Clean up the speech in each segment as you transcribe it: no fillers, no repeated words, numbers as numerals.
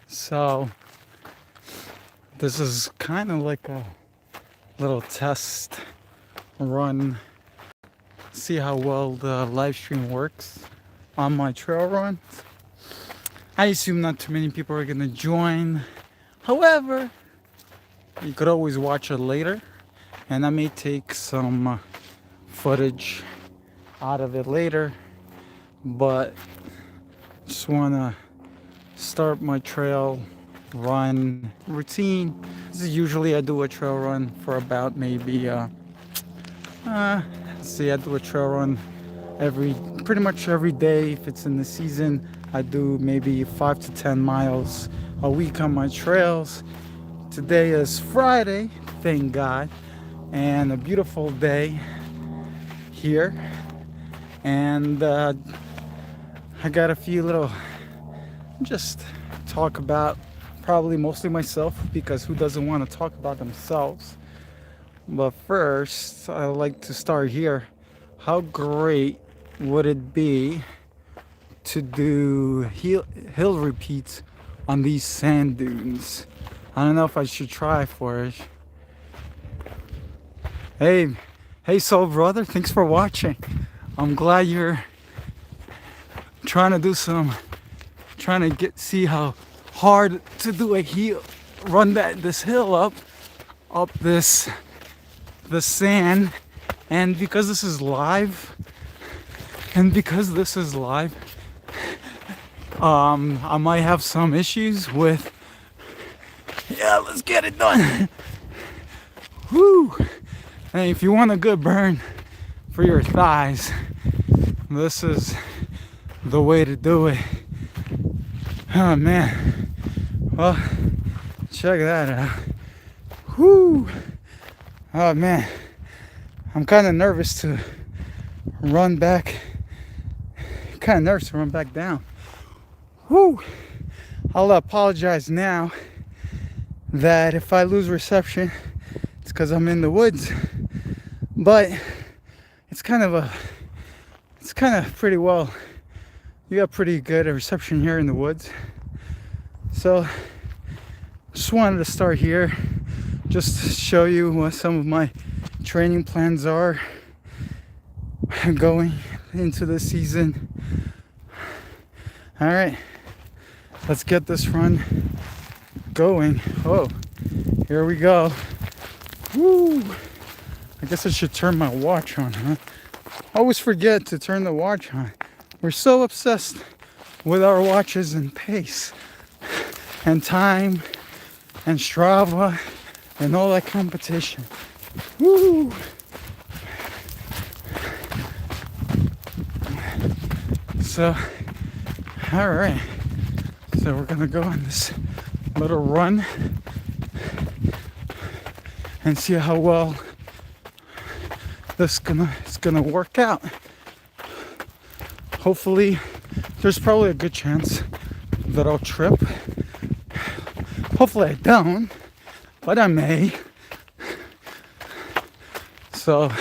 So this is kind of like a little test run, see how well the live stream works on my trail run. I assume not too many people are gonna join. However, you could always watch it later, and I may take some footage out of it later, but just wanna start my trail run routine. This is usually I do a trail run for about maybe I do a trail run pretty much every day. If it's in the season, I do maybe 5 to 10 miles a week on my trails. Today is Friday, thank God, and a beautiful day here. And I got a few little just talk about, probably mostly myself, because who doesn't want to talk about themselves? But first, I like to start here. How great would it be to do hill repeats on these sand dunes? I don't know if I should try for it. Hey, soul brother, thanks for watching. I'm glad you're trying to see how hard to do a hill, run this hill up the sand. And because this is live, I might have some issues with. Yeah, let's get it done. Woo! And if you want a good burn for your thighs, this is the way to do it. Oh man. Well, check that out. Whoo! Oh man. I'm kind of nervous to run back. Down. Whoo! I'll apologize now that if I lose reception, it's because I'm in the woods. But it's kind of pretty well. You got pretty good reception here in the woods. So just wanted to start here, just to show you what some of my training plans are going into the season. All right, let's get this run going. Oh, here we go. Woo! I guess I should turn my watch on, huh? I always forget to turn the watch on. We're so obsessed with our watches and pace and time and Strava and all that competition. Woo! So, all right. So we're gonna go on this little run and see how well this is gonna work out. Hopefully, there's probably a good chance that I'll trip. Hopefully I don't, but I may. So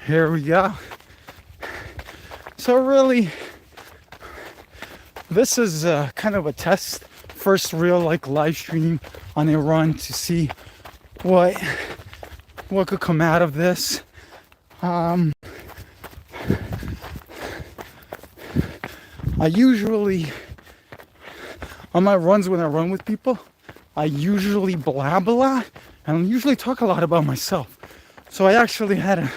here we go. So really, this is kind of a test, first real live stream on a run to see what could come out of this. I usually, on my runs when I run with people, I usually blab a lot and I usually talk a lot about myself. So I actually had a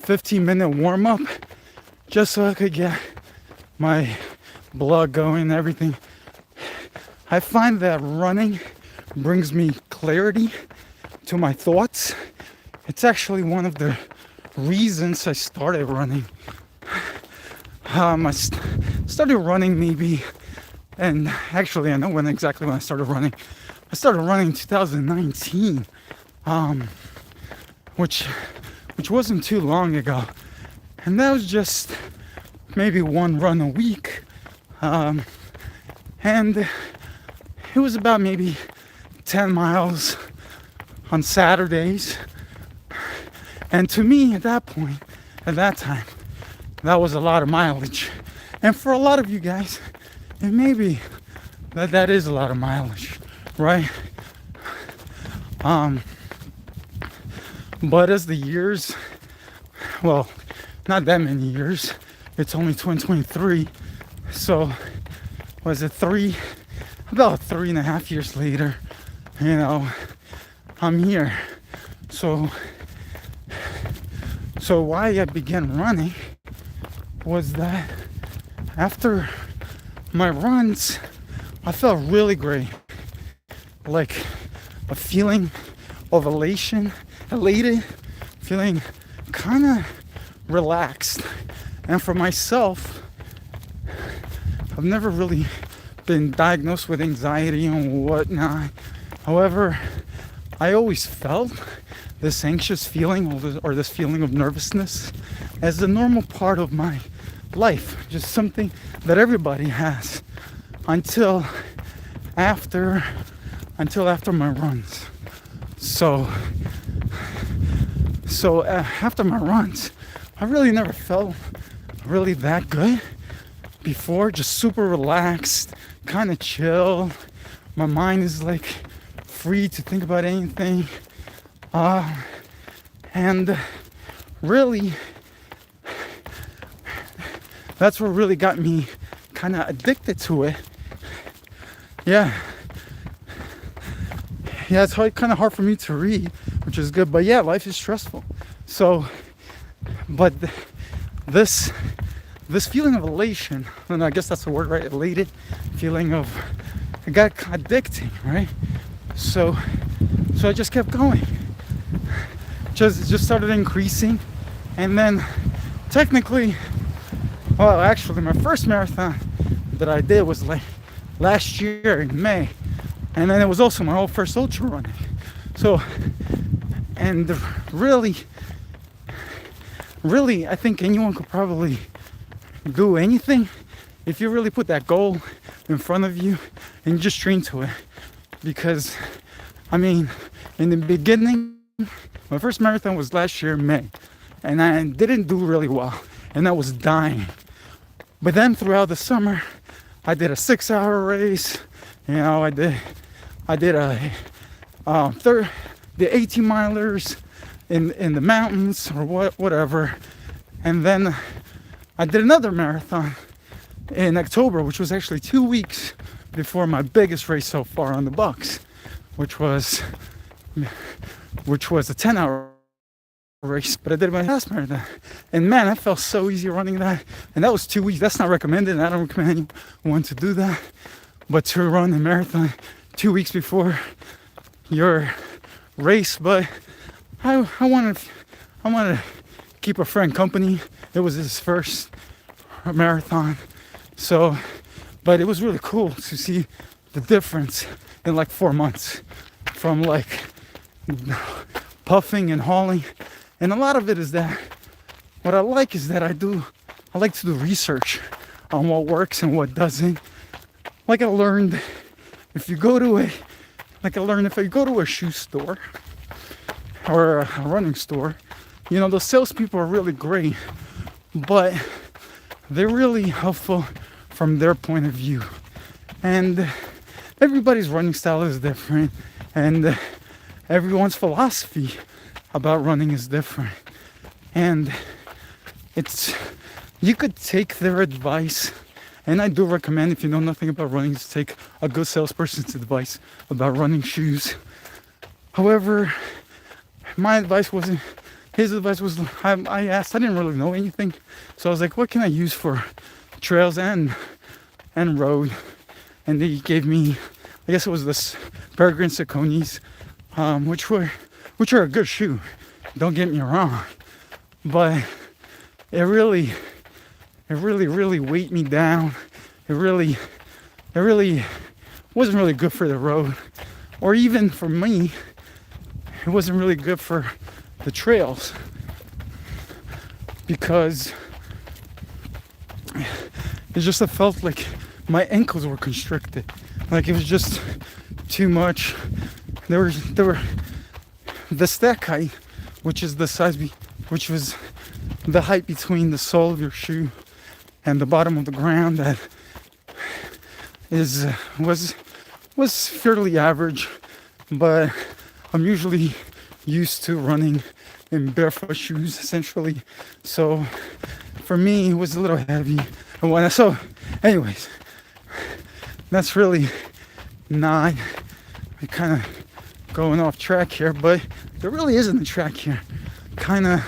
15-minute warm-up just so I could get my blood going and everything. I find that running brings me clarity to my thoughts. It's actually one of the reasons I started running. I started running maybe, and actually I know exactly when I started running. I started running in 2019, which wasn't too long ago, and that was just maybe one run a week, and it was about maybe 10 miles on Saturdays. And to me, at that time, that was a lot of mileage. And for a lot of you guys, it may be that is a lot of mileage, right? But as the years, well, not that many years, it's only 2023, so was it about 3.5 years later, I'm here. So why I began running was that after my runs, I felt really great, like a feeling of elated, feeling kind of relaxed. And for myself, I've never really been diagnosed with anxiety and whatnot. However, I always felt this anxious feeling or this feeling of nervousness as a normal part of my life, just something that everybody has until after my runs. So after my runs, I really never felt really that good before, just super relaxed, kind of chill. My mind is like free to think about anything. And really, that's what really got me kind of addicted to it. Yeah, it's kind of hard for me to read, which is good. But yeah, life is stressful. So, but this feeling of elation, and I guess that's the word, right? Elated feeling of, it got addicting, right? So I just kept going. Just started increasing, and then technically, well, actually, my first marathon that I did was like last year in May, and then it was also my whole first ultra running. So, and really, I think anyone could probably do anything if you really put that goal in front of you and you just train to it. Because, I mean, in the beginning, my first marathon was last year in May, and I didn't do really well, and I was dying. But then throughout the summer, I did a 6-hour race. I did the 18 milers in the mountains or whatever, and then I did another marathon in October, which was actually 2 weeks before my biggest race so far on the Bucks, which was a 10-hour race. But I did my last marathon, and man, I felt so easy running that. And that was 2 weeks. That's not recommended, and I don't recommend anyone to do that. But to run a marathon 2 weeks before your race. But I wanted to keep a friend company. It was his first marathon, so. But it was really cool to see the difference in like 4 months from like puffing and hauling. And a lot of it is that what I like is that I like to do research on what works and what doesn't. Like I learned if you go to a shoe store or a running store, those salespeople are really great, but they're really helpful from their point of view. And everybody's running style is different, and everyone's philosophy about running is different. And you could take their advice, and I do recommend, if you know nothing about running, to take a good salesperson's advice about running shoes. However, my advice wasn't, his advice was, I asked, I didn't really know anything, so I was like, what can I use for trails and road? And they gave me, I guess it was this Peregrine Sauconys, which are a good shoe, don't get me wrong, but it really weighed me down. It really wasn't really good for the road, or even for me, it wasn't really good for the trails, because it just felt like my ankles were constricted. Like it was just too much. There were the stack height, which was the height between the sole of your shoe and the bottom of the ground, that is was fairly average, but I'm usually used to running in barefoot shoes essentially. So for me, it was a little heavy. So, anyways, that's really not kind of going off track here, but there really isn't a track here. Kind of,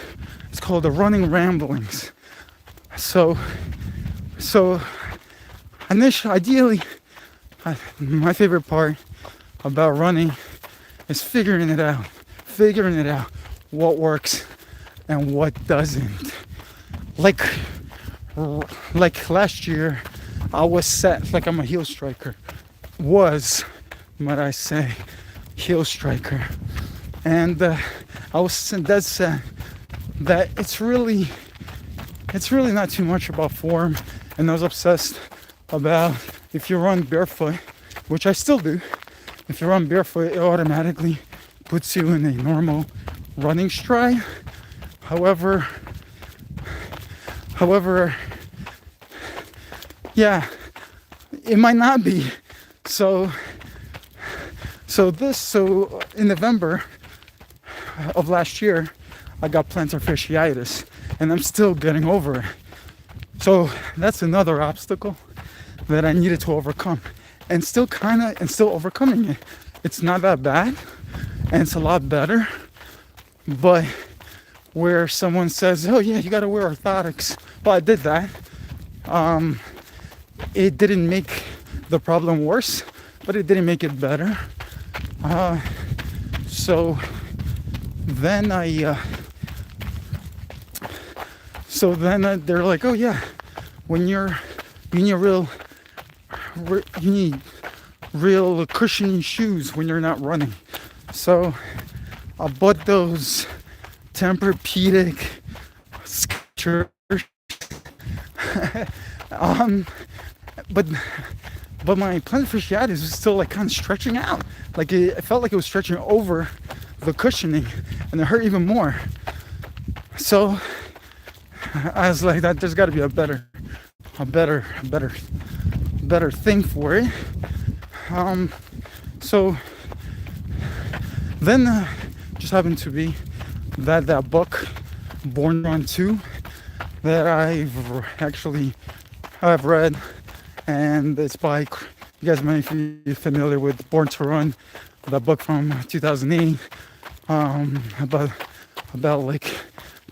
it's called the running ramblings. So ideally, my favorite part about running is figuring it out what works and what doesn't. Like last year, I was set like I'm a heel striker. Might I say, heel striker, and I was dead set that it's really not too much about form, and I was obsessed about if you run barefoot, which I still do. If you run barefoot, it automatically puts you in a normal running stride. However, yeah, it might not be. So in November of last year, I got plantar fasciitis, and I'm still getting over it. So that's another obstacle that I needed to overcome, and still overcoming it. It's not that bad, and it's a lot better. But where someone says, "Oh yeah, you got to wear orthotics," well, I did that. It didn't make the problem worse, but it didn't make it better. So then they're like, "Oh yeah, when you need real cushiony shoes when you're not running." So I bought those Tempur-Pedic Skechers. But my plantar fasciitis was still like kind of stretching out. Like it felt like it was stretching over the cushioning, and it hurt even more. So I was like, that there's got to be a better thing for it. So then just happened to be that book, Born to Run 2, that I've read, and it's by, you guys might be familiar with Born to Run, that book from 2008, about like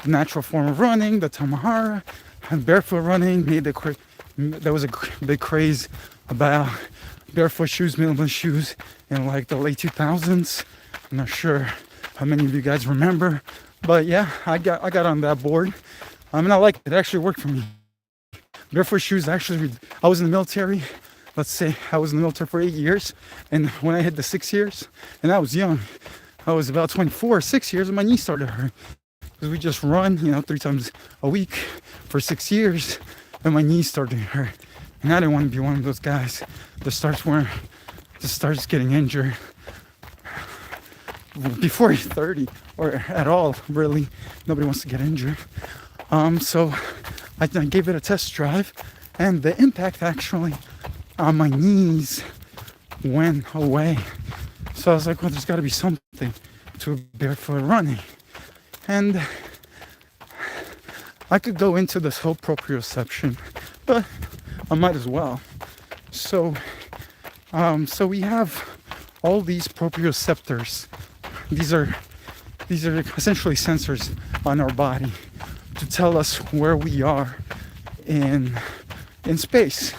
the natural form of running, the Tamahara, and barefoot running. There was a big craze about barefoot shoes, minimalist shoes in like the late 2000s. I'm not sure how many of you guys remember, but yeah, I got on that board. I liked it. It actually worked for me. Barefoot shoes, actually, I was in the military. Let's say I was in the military for 8 years, and when I hit the 6 years, and I was young, I was about 24, 6 years, and my knee started to hurt. Because we just run, 3 times a week for 6 years, and my knees started to hurt. And I didn't want to be one of those guys that starts getting injured before he's 30, or at all, really. Nobody wants to get injured. So I gave it a test drive, and the impact actually on my knees went away. So I was like, well, there's got to be something to barefoot running. And I could go into this whole proprioception, but I might as well. So we have all these proprioceptors. These are essentially sensors on our body to tell us where we are in space.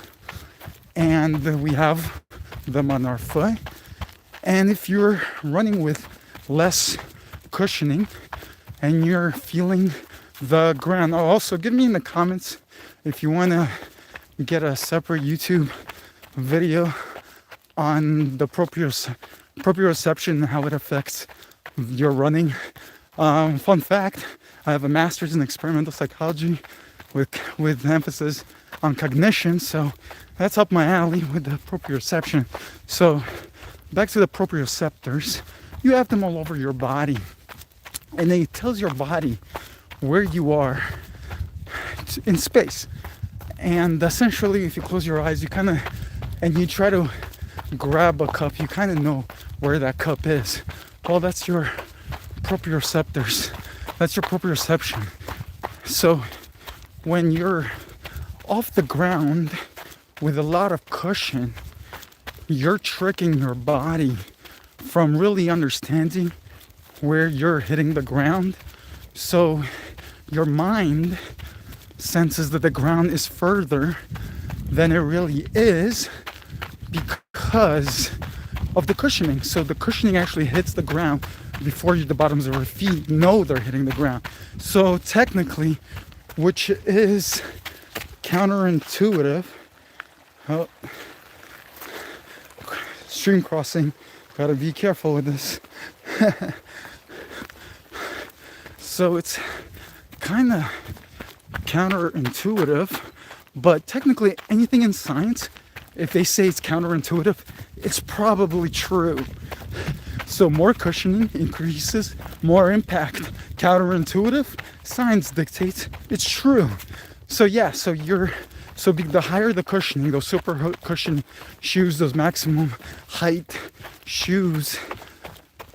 And we have them on our foot. And if you're running with less cushioning and you're feeling the ground, also give me in the comments if you want to get a separate YouTube video on the proprioception and how it affects your running. Fun fact, I have a master's in experimental psychology with emphasis on cognition, so that's up my alley with the proprioception. So back to the proprioceptors, you have them all over your body, and it tells your body where you are in space. And essentially, if you close your eyes, you kind of and you try to grab a cup, you kind of know where that cup is. Well, that's your proprioceptors. That's your proprioception. So when you're off the ground with a lot of cushion, you're tricking your body from really understanding where you're hitting the ground. So your mind senses that the ground is further than it really is because of the cushioning. So the cushioning actually hits the ground before the bottoms of your feet know they're hitting the ground. So technically, which is counterintuitive. Oh, stream crossing, gotta be careful with this. So it's kind of counterintuitive, but technically anything in science, if they say it's counterintuitive, it's probably true. So more cushioning increases more impact. Counterintuitive, science dictates it's true. So yeah, the higher the cushioning, those super cushion shoes, those maximum height shoes,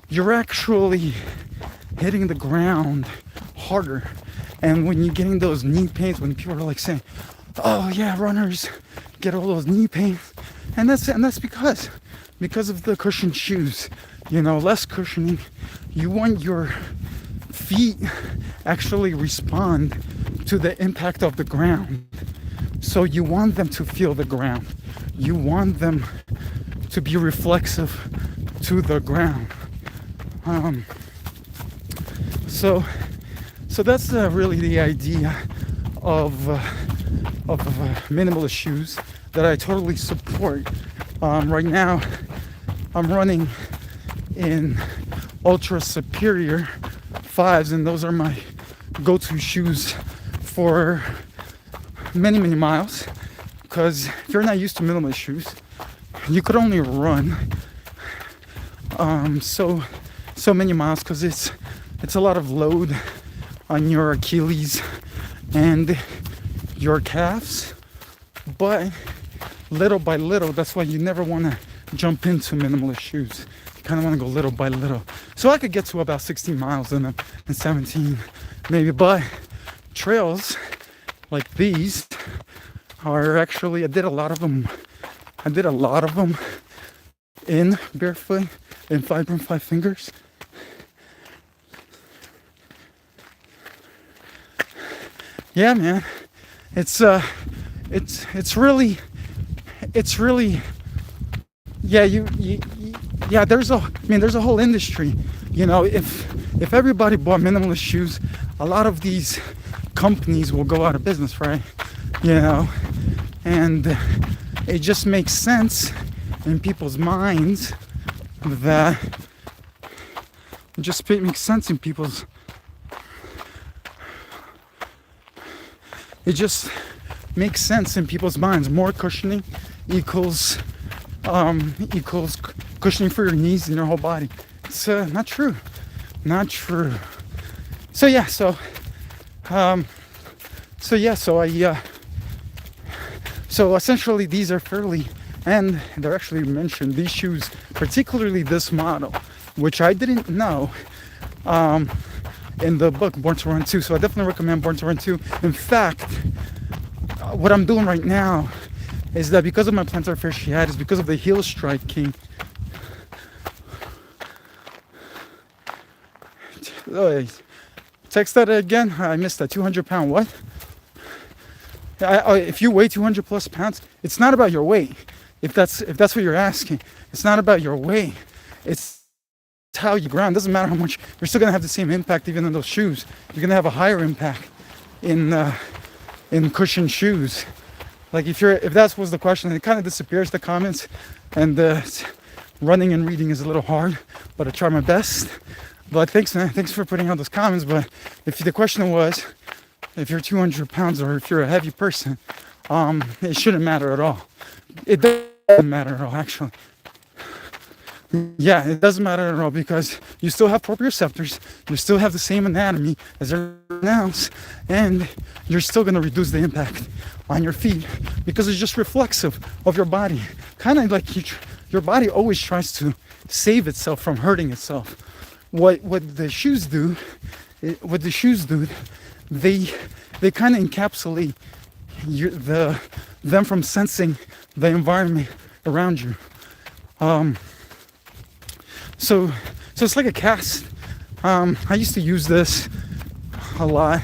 you're actually hitting the ground harder. And when you're getting those knee pains, when people are like saying, oh yeah, runners get all those knee pains, and that's because of the cushioned shoes. You know, less cushioning, you want your feet actually respond to the impact of the ground. So you want them to feel the ground. You want them to be reflexive to the ground. So that's really the idea of minimalist shoes that I totally support. Right now, I'm running in Ultra Superior 5s, and those are my go-to shoes for many miles. Because if you're not used to minimalist shoes, you could only run so many miles because it's a lot of load on your Achilles and your calves. But little by little, that's why you never want to jump into minimalist shoes. You kind of want to go little by little. So I could get to about 16 miles in them, and 17 maybe. But trails like these are actually, I did a lot of them in barefoot in 5.5 fingers. Yeah, man, it's really yeah, there's a whole industry. You know, if everybody bought minimalist shoes, a lot of these companies will go out of business, right? You know, and it just makes sense in people's minds that it just makes sense in people's it just makes sense in people's minds. More cushioning equals cushioning for your knees and your whole body. It's not true. So yeah, so essentially these are fairly, and they're actually mentioned, these shoes, particularly this model, which I didn't know in the book Born to Run 2. So I definitely recommend Born to Run 2. In fact, what I'm doing right now is that because of my plantar fasciitis, because of the heel striking, text that again. I missed that. 200-pound what? If you weigh 200 plus pounds, it's not about your weight. If that's what you're asking, it's not about your weight. It's how you ground. It doesn't matter how much. You're still gonna have the same impact even in those shoes. You're gonna have a higher impact in cushioned shoes. Like if that was the question, it kind of disappears the comments, and running and reading is a little hard, but I try my best. But thanks, man. Thanks for putting out those comments. But if the question was, if you're 200 pounds or if you're a heavy person, it shouldn't matter at all. It doesn't matter at all, actually. Yeah, it doesn't matter at all because you still have proprioceptors, you still have the same anatomy as everyone else, and you're still going to reduce the impact on your feet because it's just reflexive of your body. Kind of like your body always tries to save itself from hurting itself. What the shoes do, they kind of encapsulate them from sensing the environment around you. So it's like a cast. I used to use this a lot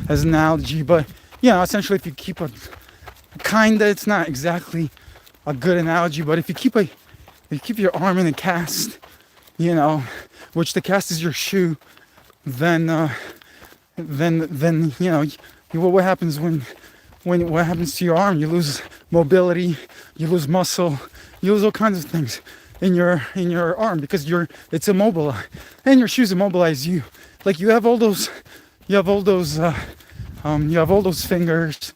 as an analogy, but essentially if you keep it's not exactly a good analogy, but if you keep your arm in a cast, which the cast is your shoe, then what happens what happens to your arm? You lose mobility, you lose muscle, you lose all kinds of things in your arm because it's immobilized, and your shoes immobilize you. Like you have all those fingers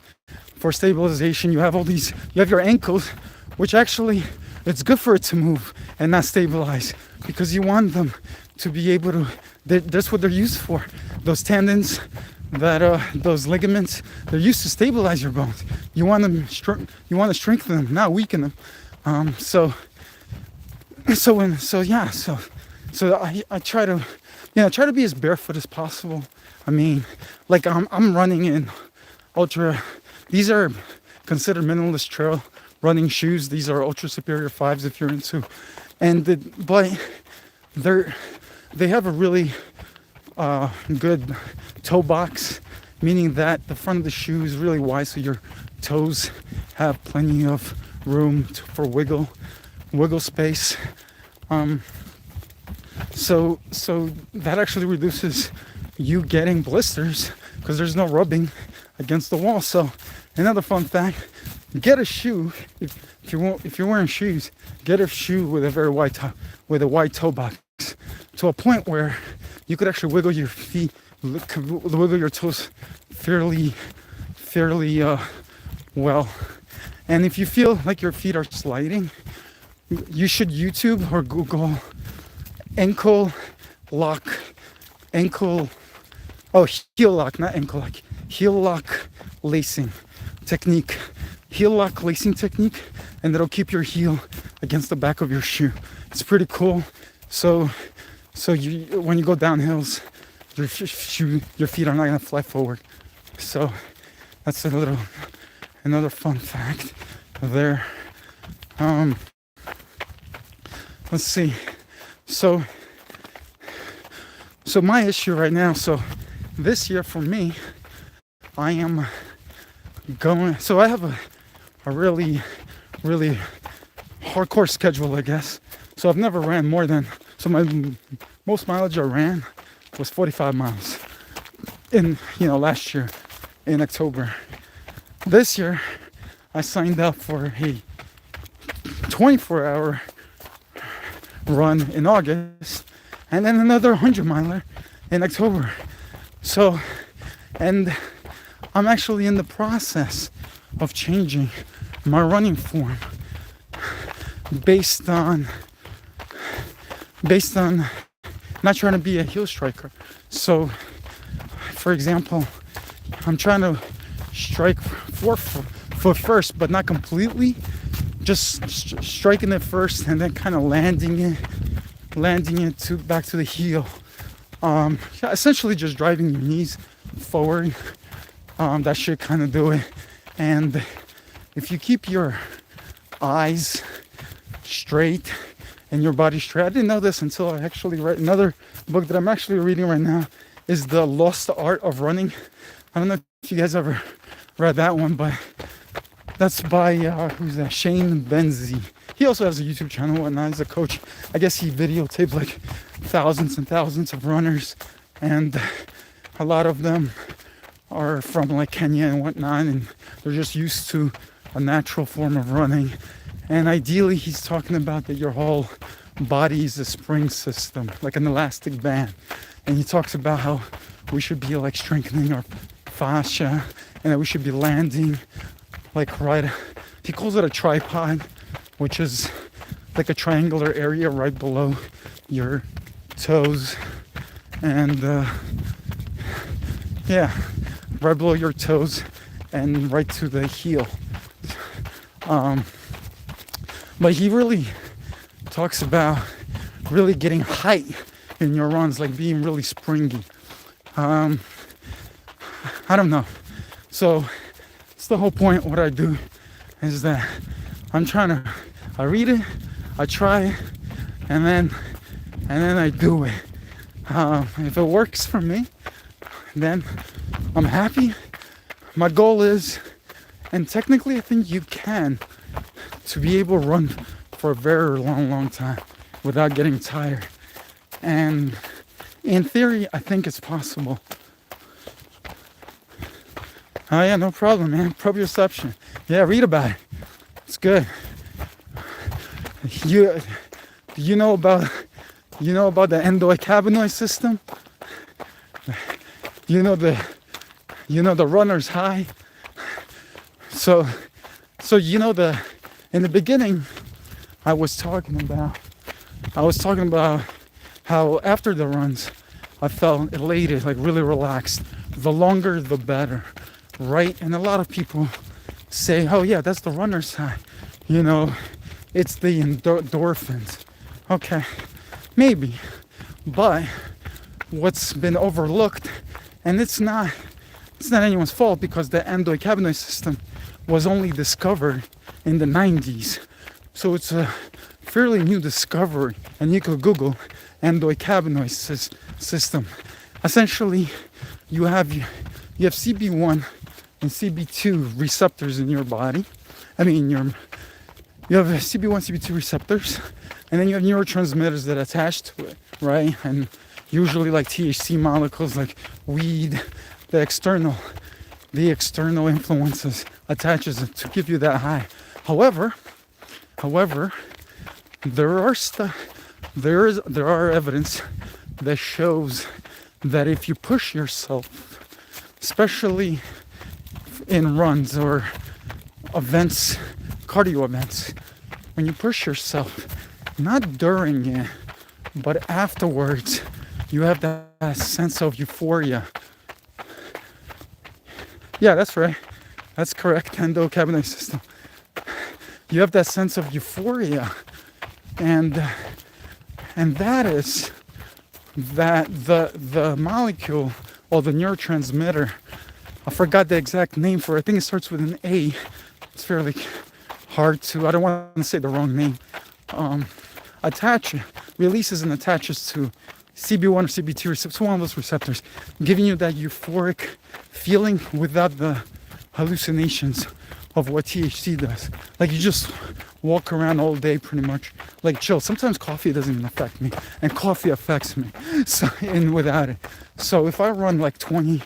for stabilization. You have your ankles, which actually it's good for it to move and not stabilize because you want them to be able to. That's what they're used for. Those tendons, those ligaments, they're used to stabilize your bones. You want to strengthen them, not weaken them. So I try to be as barefoot as possible. I mean, like I'm running in ultra. These are considered minimalist trail running shoes. These are Ultra Superior 5s if you're into, but they have a really good toe box, meaning that the front of the shoe is really wide, so your toes have plenty of room for wiggle space. So that actually reduces you getting blisters because there's no rubbing against the wall. So another fun fact: get a shoe if you're wearing shoes. Get a shoe with a very wide toe box to a point where you could actually wiggle your feet, wiggle your toes fairly well. And if you feel like your feet are sliding, you should YouTube or Google heel lock lacing technique, and it'll keep your heel against the back of your shoe. It's pretty cool. So when you go down hills, your feet are not gonna fly forward. So that's another fun fact there. Let's see. So my issue right now. So this year for me, I am going. So I have a really hardcore schedule, I guess. So I've never ran more than. So my most mileage I ran was 45 miles in last year in October. This year I signed up for a 24-hour run in August and then another 100-miler in October. So, and I'm actually in the process of changing my running form based on not trying to be a heel striker. So for example, I'm trying to strike foot first, but not completely, just striking it first and then kind of landing it back to the heel. Essentially just driving your knees forward. That should kind of do it. And if you keep your eyes straight and your body straight, I didn't know this until I actually read another book that I'm actually reading right now, is The Lost Art of Running. I don't know if you guys ever read that one, but that's by who's that? Shane Benzie. He also has a YouTube channel and whatnot. He's a coach. I guess he videotaped like thousands and thousands of runners, and a lot of them are from like Kenya and whatnot, and they're just used to a natural form of running. And ideally, he's talking about that your whole body is a spring system, like an elastic band. And he talks about how we should be like strengthening our fascia, and that we should be landing like right. He calls it a tripod, which is like a triangular area right below your toes, and yeah, right below your toes and right to the heel. But he really talks about really getting height in your runs, like being really springy. I don't know. So it's the whole point. What I do is that I read it, I try it, and then I do it. If it works for me, then I'm happy. My goal is, and technically I think you can, to be able to run for a very long time without getting tired. And in theory, I think it's possible. Oh yeah, no problem, man. Proprioception. Yeah, read about it. It's good. You know about the endocabinoid system? You know the runner's high. So in the beginning I was talking about how after the runs I felt elated, like really relaxed. The longer the better, right? And a lot of people say, oh yeah, that's the runner's high. It's the endorphins. Okay, maybe. But what's been overlooked, and it's not anyone's fault, because the endocannabinoid system was only discovered in the 90s. So it's a fairly new discovery, and you could Google endocannabinoid system. Essentially, you have CB1 and CB2 receptors in your body. You have CB1, CB2 receptors, and then you have neurotransmitters that attach to it, right? And usually like THC molecules, like weed, the external influences attaches it to give you that high. However, there are evidence that shows that if you push yourself, especially in runs or events, cardio events, when you push yourself, not during it, but afterwards, you have that sense of euphoria. Yeah, that's right. That's correct. Endocabinoid system. You have that sense of euphoria, and that is that the molecule or the neurotransmitter. I forgot the exact name for it. I think it starts with an A. It's fairly hard to. I don't want to say the wrong name. Releases and attaches to CB1 or CB2 receptors, one of those receptors, giving you that euphoric feeling without the hallucinations of what THC does. Like you just walk around all day pretty much, like chill. Sometimes coffee doesn't even affect me, and coffee affects me. So, and without it. So if I run like 20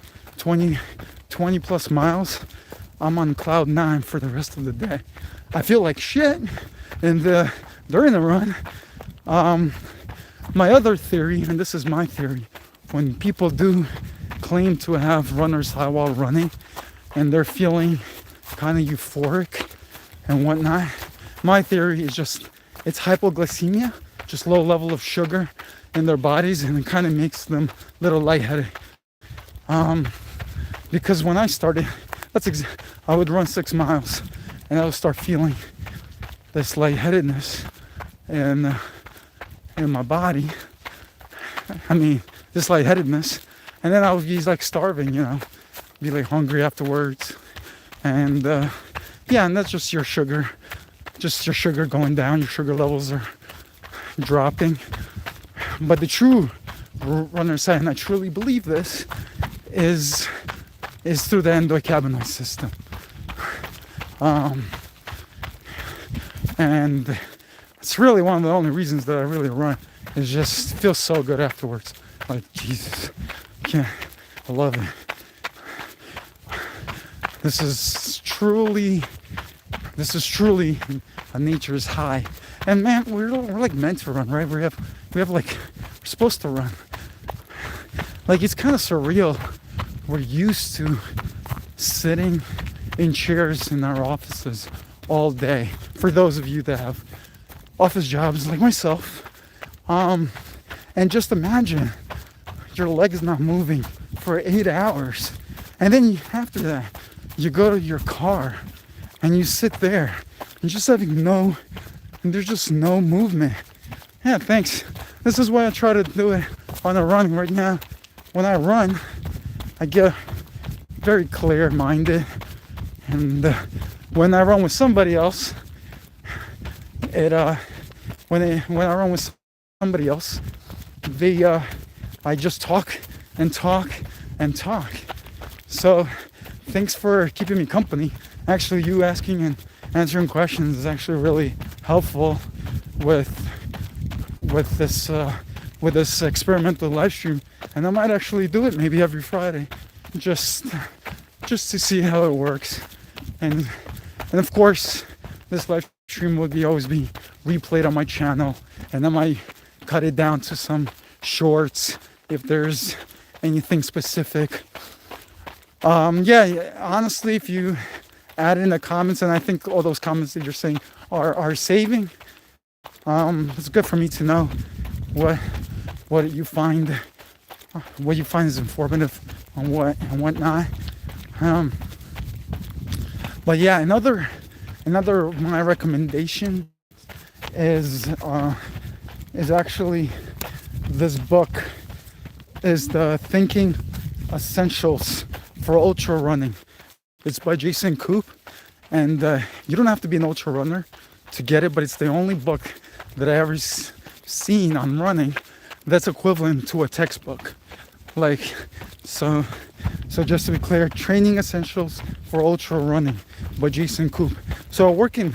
plus miles, I'm on cloud 9 for the rest of the day. I feel like shit and during the run. My other theory, and this is my theory, when people do claim to have runner's high while running and they're feeling kind of euphoric and whatnot, my theory is just it's hypoglycemia, just low level of sugar in their bodies, and it kind of makes them a little lightheaded. Because when I started, I would run 6 miles and I would start feeling this lightheadedness in my body. This lightheadedness, and then I would be like starving, be like hungry afterwards, and and that's just your sugar going down. Your sugar levels are dropping. But the true runner's high, and I truly believe this, is through the endocannabinoid system. And it's really one of the only reasons that I really run. It just feels so good afterwards. Like, Jesus, I love it. This is truly a nature's high. And man, we're like meant to run, right? We're supposed to run. Like, it's kind of surreal. We're used to sitting in chairs in our offices all day. For those of you that have office jobs like myself. And just imagine your leg is not moving for 8 hours. And then after that, you go to your car and you sit there and just having and there's just no movement. Yeah, thanks. This is why I try to do it on a run right now. When I run, I get very clear-minded. And when I run with somebody else, when I run with somebody else, I just talk and talk and talk. So thanks for keeping me company. Actually, you asking and answering questions is actually really helpful with this experimental live stream, and I might actually do it maybe every Friday, just to see how it works. And of course, this live stream will always be replayed on my channel, and I might cut it down to some shorts if there's anything specific. Yeah, honestly, if you add in the comments, and I think all those comments that you're saying are saving, it's good for me to know what you find is informative and whatnot. But yeah, another my recommendation is actually this book, is the Thinking Essentials for Ultra Running. It's by Jason Koop, and you don't have to be an ultra runner to get it, but it's the only book that I ever seen on running that's equivalent to a textbook. Like, so just to be clear, Training Essentials for Ultra Running by Jason Koop. So I work in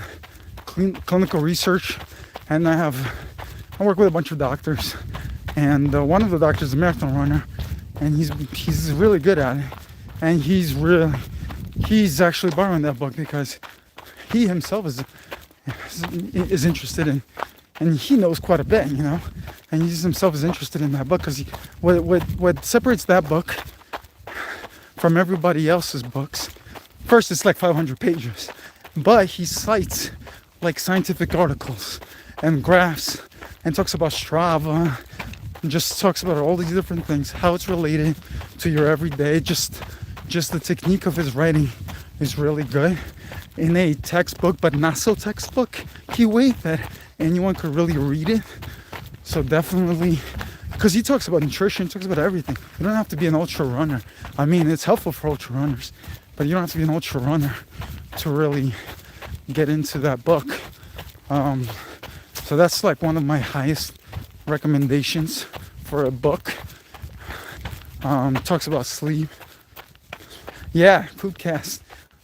clinical research, and I work with a bunch of doctors, and one of the doctors is a marathon runner, and he's really good at it, and he's actually borrowing that book because he himself is interested in, and he knows quite a bit, and he himself is interested in that book, because what separates that book from everybody else's books, first, it's like 500 pages, but he cites like scientific articles and graphs, and talks about Strava, and just talks about all these different things, how it's related to your everyday. Just the technique of his writing is really good in a textbook, but not so textbook way that anyone could really read it. So definitely, because he talks about nutrition, talks about everything. You don't have to be an ultra runner. I mean, it's helpful for ultra runners, but you don't have to be an ultra runner to really get into that book. So that's like one of my highest recommendations for a book. Talks about sleep. Yeah, Poopcast.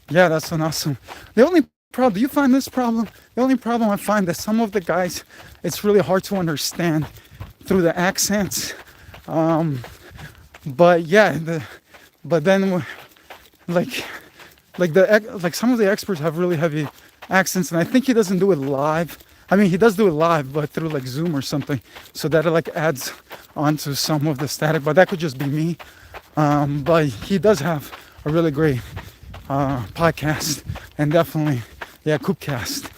Yeah, that's an awesome. The only problem, do you find this problem? The only problem I find that some of the guys, it's really hard to understand through the accents. But yeah, but then like some of the experts have really heavy accents, and I think he doesn't do it live. I mean, he does do it live, but through like Zoom or something, so that it like adds onto some of the static. But that could just be me. But he does have a really great podcast, and definitely, yeah, Coopcast.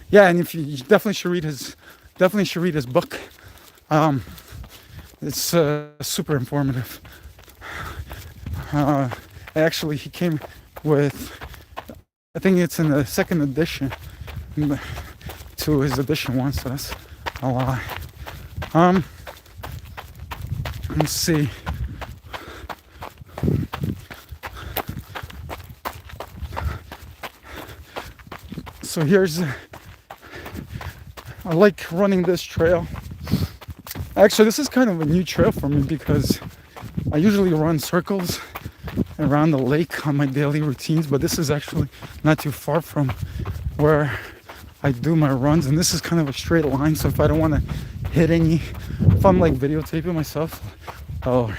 Yeah, and if you definitely should read his book. It's super informative. Actually, he came with, I think it's in the second edition to his edition one, so that's a lot. Let's see. So I like running this trail. Actually, this is kind of a new trail for me because I usually run circles around the lake on my daily routines, but this is actually not too far from where I do my runs, and this is kind of a straight line. So if I don't want to hit if I'm like videotaping myself or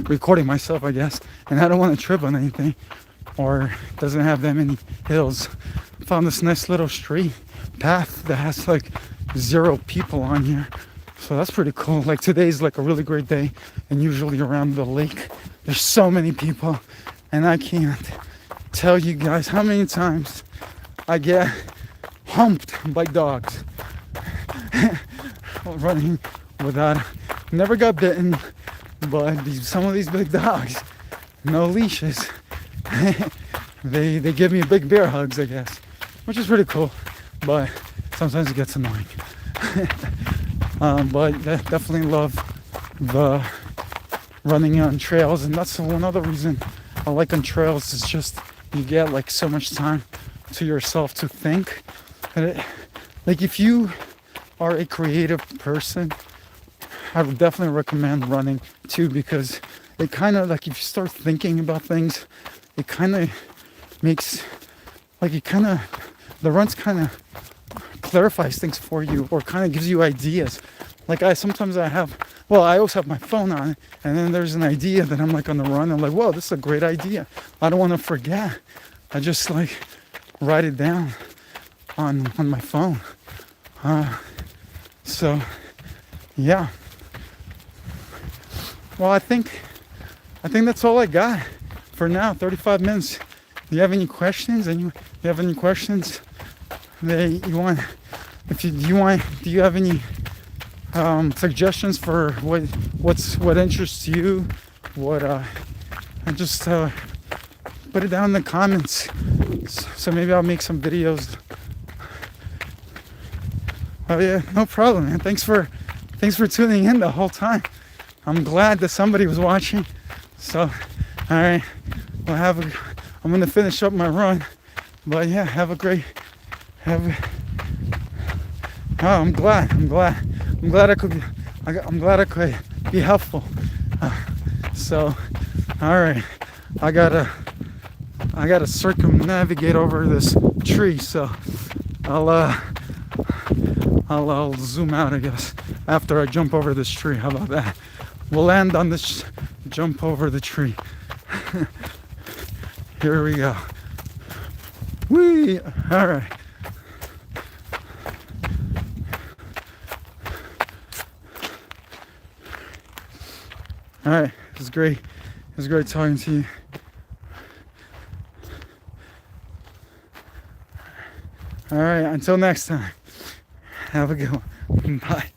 recording myself, I guess, and I don't want to trip on anything, or doesn't have that many hills, I found this nice little straight path that has like 0 people on here. So that's pretty cool. Like today's like a really great day, and usually around the lake there's so many people, and I can't tell you guys how many times I get humped by dogs. Running without, never got bitten, but some of these big dogs, no leashes, they give me big bear hugs, I guess, which is pretty cool, but sometimes it gets annoying. But I definitely love the running on trails, and that's one other reason I like on trails, is just you get like so much time to yourself to think. And like if you are a creative person, I would definitely recommend running too, because it kind of like, if you start thinking about things, it kind of makes like, the runs kind of clarifies things for you, or kind of gives you ideas. Like I always have my phone on, and then there's an idea that I'm like on the run, I'm like, whoa, this is a great idea, I don't want to forget, I just like write it down on my phone. So yeah, well, I think that's all I got for now. 35 minutes. Do you have any questions? Do you have any questions that you want? Do you have any suggestions for what interests you? And just put it down in the comments. So maybe I'll make some videos. Oh yeah, no problem, man. Thanks for tuning in the whole time. I'm glad that somebody was watching. So, all right, well, I'm gonna finish up my run. But yeah, I'm glad I could be helpful. So, all right, I gotta circumnavigate over this tree. So, I'll zoom out, I guess, after I jump over this tree. How about that? We'll land on this jump over the tree. Here we go. Whee! All right. All right. It was great. It was great talking to you. All right. Until next time. Have a good one. Bye.